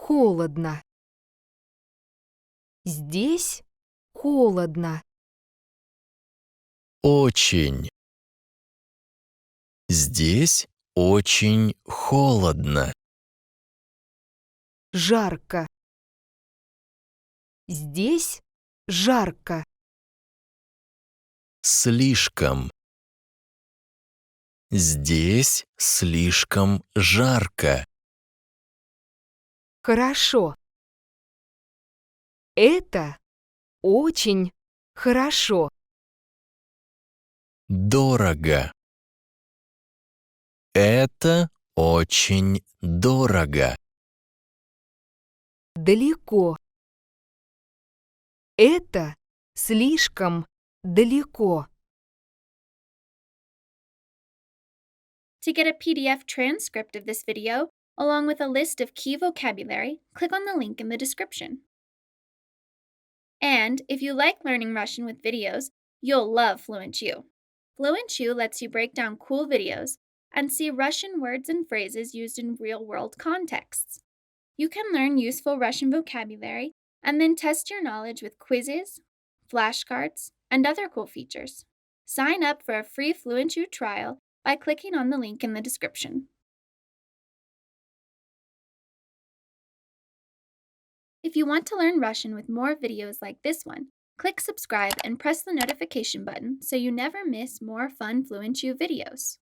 холодно. Здесь холодно. Очень. Здесь очень холодно. Жарко. Здесь жарко. Слишком. Здесь слишком жарко. Хорошо. Это очень хорошо. Дорого. Это очень дорого. Далеко. Это слишком далеко. To get a PDF transcript of this video, along with a list of key vocabulary, click on the link in the description. And if you like learning Russian with videos, you'll love FluentU. FluentU lets you break down cool videos and see Russian words and phrases used in real-world contexts. You can learn useful Russian vocabulary and then test your knowledge with quizzes, flashcards, and other cool features. Sign up for a free FluentU trial by clicking on the link in the description. If you want to learn Russian with more videos like this one, click subscribe and press the notification button so you never miss more fun FluentU videos.